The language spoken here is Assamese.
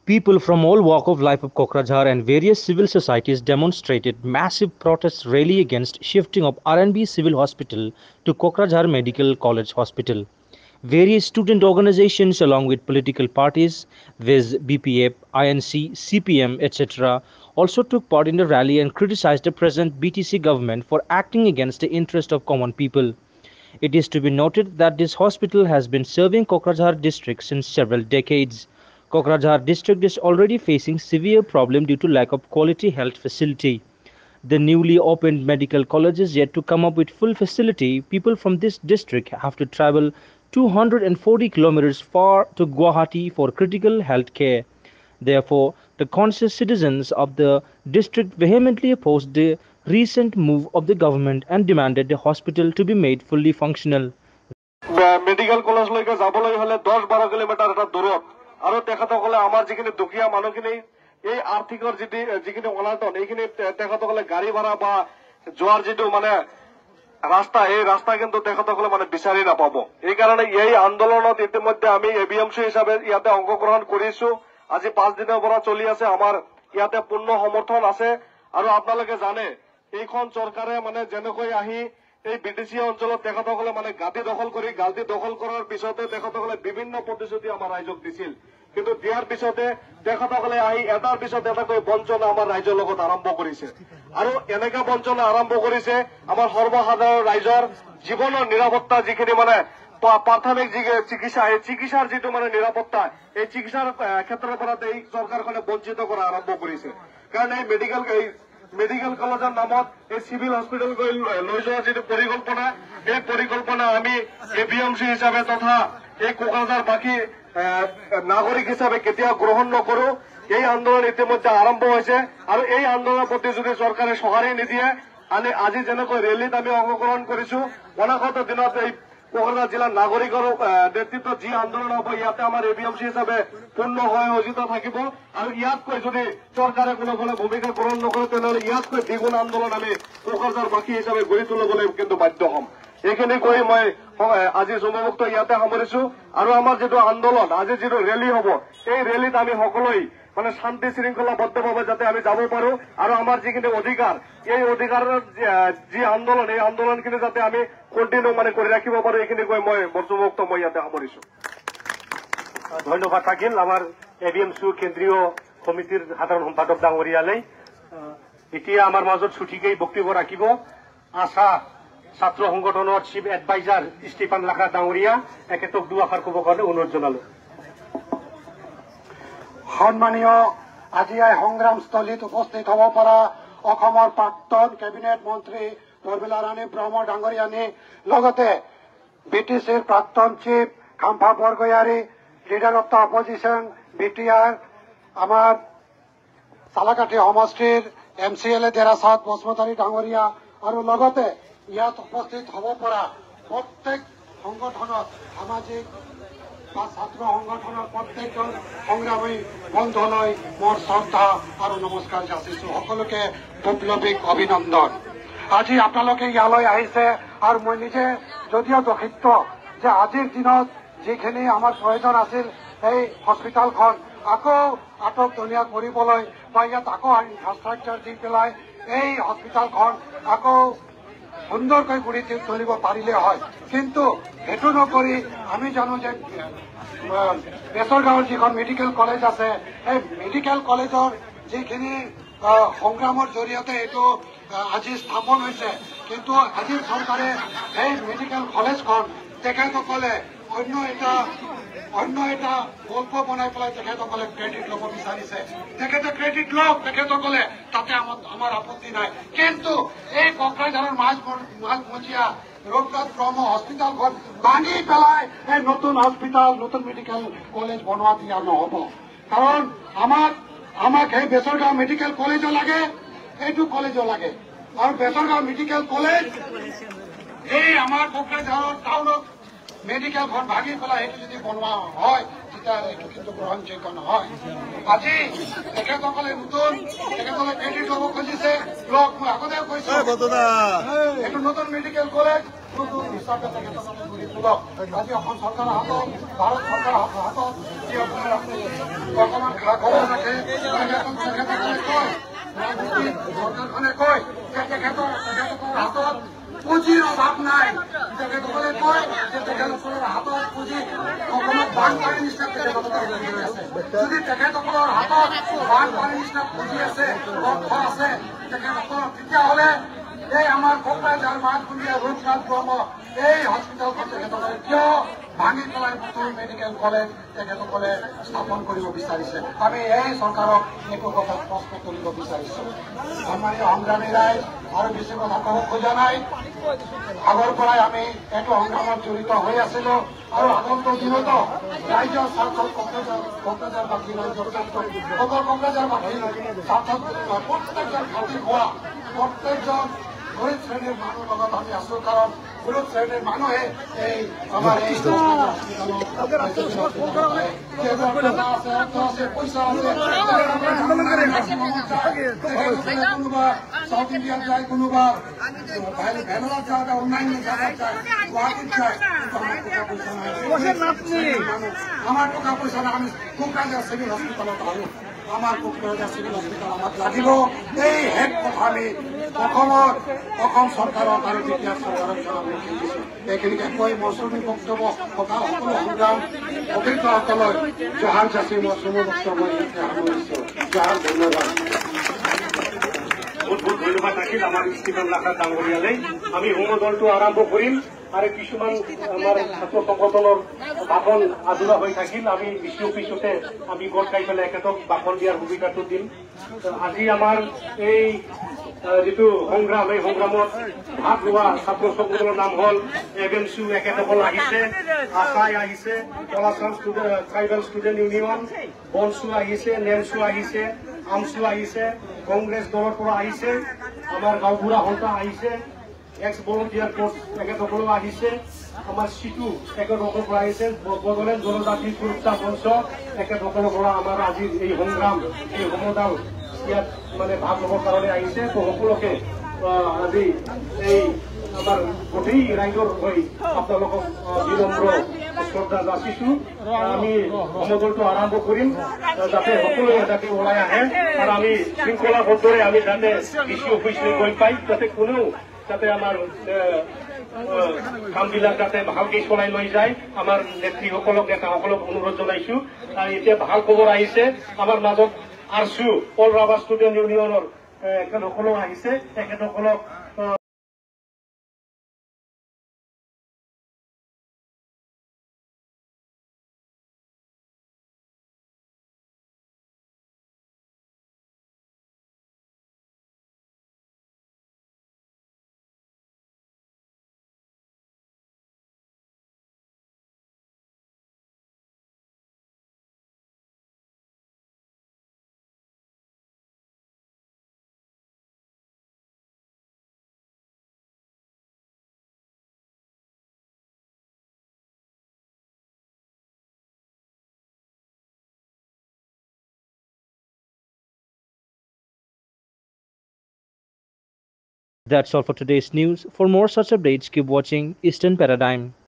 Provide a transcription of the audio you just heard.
People from all walks of life of Kokrajhar and various civil societies demonstrated massive protest rally against shifting of RNB Civil Hospital to Kokrajhar Medical College Hospital. Various student organizations along with political parties, viz. BPF, INC, CPM, etc. also took part in the rally and criticized the present BTC government for acting against the interest of common people. It is to be noted that this hospital has been serving Kokrajhar district since several decades. Kokrajhar district is already facing severe problem due to lack of quality health facility. The newly opened medical college is yet to come up with full facility. People from this district have to travel 240 kilometers far to Guwahati for critical health care. Therefore, the conscious citizens of the district vehemently opposed the recent move of the government and demanded the hospital to be made fully functional. Medical কলেজলৈকে যাবলৈ হলে 10-12 কিলোমিটাৰ এটা দূৰত আৰু তেখেতসকলে আমাৰ যিখিনি দুখীয়া মানুহখিনি এই আৰ্থিকৰ যিখিনি অনাটন এইখিনি তেখেতসকলে গাড়ী ভাড়া বা যোৱাৰ যিটো মানে ৰাস্তা এই ৰাস্তা কিন্তু তেখেতসকলে মানে বিচাৰি নাপাব। এইকাৰণে এই আন্দোলনত ইতিমধ্যে আমি এবিএমচি হিচাপে ইয়াতে অংশগ্ৰহণ কৰিছো। আজি 5 দিনৰ পৰা চলি আছে। আমাৰ ইয়াতে পূৰ্ণ সমৰ্থন আছে আৰু আপোনালোকে জানে এইখন চৰকাৰে মানে যেনেকৈ আহি এই বিটিসি অঞ্চলত তেখেতসকলে মানে গাঁতি দখল কৰাৰ পিছতে তেখেতসকলে বিভিন্ন প্ৰতিশ্ৰুতি আমাৰ ৰাইজক দিছিল, কিন্তু দিয়াৰ পিছতে তেখেতসকলে আহি এটাৰ পিছত এটাকৈ বঞ্চনা আমাৰ ৰাইজৰ লগত আৰম্ভ কৰিছে আৰু এনেকা বঞ্চনা আৰম্ভ কৰিছে আমাৰ সৰ্বসাধাৰণ ৰাইজৰ জীৱনৰ নিৰাপত্তা যিখিনি মানে প্ৰাথমিক চিকিৎসা এই চিকিৎসাৰ যিটো মানে নিৰাপত্তা এই চিকিৎসাৰ ক্ষেত্ৰৰ পৰা এই চৰকাৰখনে বঞ্চিত কৰা আৰম্ভ কৰিছে। কাৰণ এই মেডিকেল কলেজৰ নামত এই চিভিল হস্পিটেল লৈ যোৱাৰ যিটো পৰিকল্পনা এই পৰিকল্পনা আমি এবিএমচি হিচাপে তথা এই কোকৰাঝাৰবাসী নাগৰিক হিচাপে কেতিয়াও গ্ৰহণ নকৰো। এই আন্দোলন ইতিমধ্যে আৰম্ভ হৈছে আৰু এই আন্দোলনৰ প্ৰতি যদি চৰকাৰে সঁহাৰি নিদিয়ে আজি যেনেকৈ ৰেলীত আমি অংশগ্ৰহণ কৰিছো অনাগত দিনত এই কোকৰাঝাৰ জিলাৰ নাগৰিকৰ নেতৃত্বত যি আন্দোলন হ'ব ইয়াতে আমাৰ এবিএমচি হিচাপে পূৰ্ণ সহযোগিতা থাকিব আৰু ইয়াতকৈ যদি চৰকাৰে কোনো ভূমিকা গ্ৰহণ নকৰে তেনেহলে ইয়াতকৈ দ্বিগুণ আন্দোলন আমি কোকৰাঝাৰবাসী হিচাপে গঢ়ি তুলিবলৈ কিন্তু বাধ্য হ'ম। এইখিনি কৈ মই আজি যুৱমুক্ত ইয়াতে সামৰিছো আৰু আমাৰ যিটো আন্দোলন আজি যিটো ৰেলী হ'ব এই ৰেলীত আমি সকলোৱে মানে শান্তি শৃংখলাবদ্ধভাৱে যাতে আমি যাব পাৰো আৰু আমাৰ যিখিনি অধিকাৰ এই অধিকাৰৰ যি আন্দোলন এই আন্দোলনখিনি যাতে আমি কণ্টিনিউ মানে কৰি ৰাখিব পাৰো এইখিনি কৈ মই যুৱমুক্ত মই ইয়াতে সামৰিছো। ধন্যবাদ থাকিল আমাৰ এবিএমচি কেন্দ্ৰীয় সমিতিৰ সাধাৰণ সম্পাদক ডাঙৰীয়ালৈ। এতিয়া আমাৰ মাজত ছুটিকেই বক্তব্য ৰাখিব আশা ছাত্ৰ সংগঠনৰ চিফ এডভাইজাৰ ষ্টিফান লাখা ডাঙৰীয়া। এখেতক দুআষাৰ ক'ব কাৰণে অনুৰোধ জনালো। সন্মানীয় আজি এই সংগ্ৰামস্থলীত উপস্থিত হ'ব পৰা অসমৰ প্ৰাক্তন কেবিনেট মন্ত্ৰী পৰ্মিলা ৰাণী ব্ৰহ্ম ডাঙৰীয়ানী লগতে বিটিচিৰ প্ৰাক্তন chief Khampa Borgoyary leader of the opposition BTR আমাৰ চালাকাঠি সমষ্টিৰ MCLA দেৰাচাঁদ বসুমতাৰী ডাঙৰীয়া আৰু লগতে ইয়াত উপস্থিত হ'ব পৰা প্ৰত্যেক সংগঠনত সামাজিক বা ছাত্ৰ সংগঠনৰ প্ৰত্যেকজন সংগ্ৰামী বন্ধুলৈ মোৰ শ্ৰদ্ধা আৰু নমস্কাৰ যাচিছো। সকলোকে বিপ্লৱীক অভিনন্দন। আজি আপোনালোকে ইয়ালৈ আহিছে আৰু মই নিজে যদিও দুখিত যে আজিৰ দিনত যিখিনি আমাৰ প্ৰয়োজন আছিল এই হস্পিটেলখন আকৌ আটকধুনীয়া কৰিবলৈ বা ইয়াত আকৌ ইনফ্ৰাষ্ট্ৰাকচাৰ দি পেলাই এই হস্পিটেলখন আকৌ সুন্দৰকৈ গঢ়ি তুলিব পাৰিলে হয়, কিন্তু সেইটো নকৰি আমি জানো যে বেচৰগাঁৱৰ যিখন মেডিকেল কলেজ আছে এই মেডিকেল কলেজৰ যিখিনি সংগ্ৰামৰ জৰিয়তে এইটো আজি স্থাপন হৈছে, কিন্তু আজিৰ চৰকাৰে এই মেডিকেল কলেজখন তেখেতসকলে অন্য এটা গল্প বনাই পেলাই তেখেতসকলে ক্ৰেডিট ল'ব বিচাৰিছে। তেখেতে ক্ৰেডিট লওক, তেখেতসকলে তাতে আমাৰ আপত্তি নাই, কিন্তু এই কোকৰাঝাৰৰ মাজমজিয়া ৰঘুনাথ ব্ৰহ্ম হস্পিটেলখন ভাঙি পেলাই এই নতুন হস্পিটেল নতুন মেডিকেল কলেজ বনোৱা দিয়া নহ'ব। কাৰণ আমাক এই বেচৰগাঁও মেডিকেল কলেজো লাগে, এইটো কলেজো লাগে আৰু বেচৰগাঁও মেডিকেল কলেজ এই আমাৰ কোকৰাঝাৰৰ টাউনত মেডিকেলখন ভাঙি পেলাই সেইটো যদি বনোৱা হয় তেতিয়া এইটো কিন্তু গ্ৰহণযোগ্য নহয়। আজি তেখেতসকলে নতুন তেখেতসকলে ক্ৰেডিট ল'ব খুজিছে, লওক মই আগতে কৈছো এইটো নতুন মেডিকেল কলেজ নতুন হিচাপে তেখেতসকলে গঢ়ি তোলক। আজি অসম চৰকাৰৰ হাতত, ভাৰত চৰকাৰৰ হাতত যি আপোনাৰ অকণমান খা খবৰ ৰাখে, তেখেতসকলে কয় চৰকাৰখনে কয় যে তেখেতৰ হাতত পুঁজিৰ অভাৱ নাই। তেখেতসকলে কয় যে তেখেতসকলৰ হাতত পুঁজি অসমত বানপানীৰ নিচিনা তেখেতসকলৰ পুঁজি আছে। যদি তেখেতসকলৰ হাতত বানপানীৰ নিচিনা পুঁজি আছে, অৰ্থ আছে তেখেতসকলৰ, তেতিয়াহ'লে এই আমাৰ কোকৰাঝাৰ মাধবুন্দিয়া ৰূপনাথ ব্ৰহ্ম এই হস্পিটেলখন তেখেতসকলে কিয় ভাঙি পেলাই নতুন মেডিকেল কলেজ তেখেতসকলে স্থাপন কৰিব বিচাৰিছে? আমি এই চৰকাৰক এইটো কথা প্ৰশ্ন কৰিব বিচাৰিছো। সন্মানীয় সংগ্ৰামী ৰাইজ, আৰু বেছি কথা ক'ব খোজা নাই। আগৰ পৰাই আমি এইটো সংগ্ৰামত জড়িত হৈ আছিলো, আৰু আগন্তুক দিনতো ৰাইজৰ স্বাৰ্থত কোকৰাঝাৰবাসী, ৰাইজৰ স্বাৰ্থত অকল কোকৰাঝাৰবাসী স্বাৰ্থত প্ৰত্যেকজন খাতি খোৱা প্ৰত্যেকজন গৰীব শ্ৰেণীৰ মানুহৰ লগত আমি আছো। কাৰণ গৰীব শ্ৰেণীৰ মানুহে এই আমাৰ এই পইচা আছে, কোনোবা সাউথ ইন্ডিয়াত যায়, কোনোবা ভেলোৰত যায়, অন্যান্য জায়গাত যায়, গুৱাহাটীত যায়। আমার টাকা পয়সা না, আমি কোকরাঝার সিভিল হসপিটালত আনো। আমার কোকরাঝার সিভিল হসপিটাল আমাক লাগিব। এই হেড কথা আমি অসম চৰকাৰক আৰু বিটিআৰ চৰকাৰক জনাবলৈ দিছো। এইখিনিকে কৈ মৌচুমী বক্তব্য কথা সকলো সংগ্ৰাম অভিজ্ঞসকলক জহাৰ যাচি মৌচুমী বক্তব্য সামৰিছো। জহাৰ, ধন্যবাদ। বহুত বহুত ধন্যবাদ থাকিল আমাৰ ষ্টিফেন লাখা ডাঙৰীয়ালৈ। আমি হোম দলটো আৰম্ভ কৰিম, আৰু কিছুমান আমাৰ ছাত্ৰ সংগঠনৰ ভাষণ আধৰুৱা হৈ থাকিল। আমি ডিচি অফিচতে আমি গোট খাই পেলাই এখেতক ভাষণ দিয়াৰ সুবিধাটো দিম। আজি আমাৰ এই যিটো সংগ্ৰাম, এই সংগ্ৰামত ভাগ লোৱা ছাত্ৰ সংগঠনৰ নাম হ'ল এভেঞ্চু, এখেতসকল আহিছে, আশাই আহিছে, কলাচাম ট্ৰাইবেল ষ্টুডেণ্ট ইউনিয়ন, বনচু আহিছে, নেমচু আহিছে, আমচু আহিছে, কংগ্ৰেছ দলৰ পৰা আহিছে, আমাৰ গাঁওবুঢ়া সন্থা আহিছে, এক্স ভলণ্টিয়াৰ ফ'ৰ্চ তেখেতসকলেও আহিছে, আমাৰ চিটু তেখেতসকলৰ পৰা আহিছে, বড়োলেণ্ড জনজাতি সুৰক্ষা মঞ্চ তেখেতসকলৰ পৰা আমাৰ আজিৰ এই সংগ্ৰাম, এই সমদল ইয়াত মানে ভাগ ল'বৰ কাৰণে আহিছে। তো সকলোকে আজি এই আমাৰ গোটেই ৰাইজৰ হৈ আপোনালোকক বিনম্ৰ শ্ৰদ্ধা যাচিছো। আমি সমদলটো আৰম্ভ কৰিম, যাতে সকলোৱে যাতে ওলাই আহে, আৰু আমি শৃংখলাবদ্ধৰে আমি যাতে ডিচি অফিচলৈ গৈ পাই, যাতে কোনেও যাতে আমাৰ কামবিলাক যাতে ভালকৈ চলাই লৈ যায়। আমাৰ নেত্ৰীসকলক, নেতাসকলক অনুৰোধ জনাইছো। আৰু এতিয়া ভাল খবৰ আহিছে, আমাৰ মাজত আৰচু অল ৰাবাৰ ষ্টুডেণ্ট ইউনিয়নৰ এখেতসকলেও আহিছে, তেখেতসকলক That's all for today's news. For more such updates, keep watching Eastern Paradigm.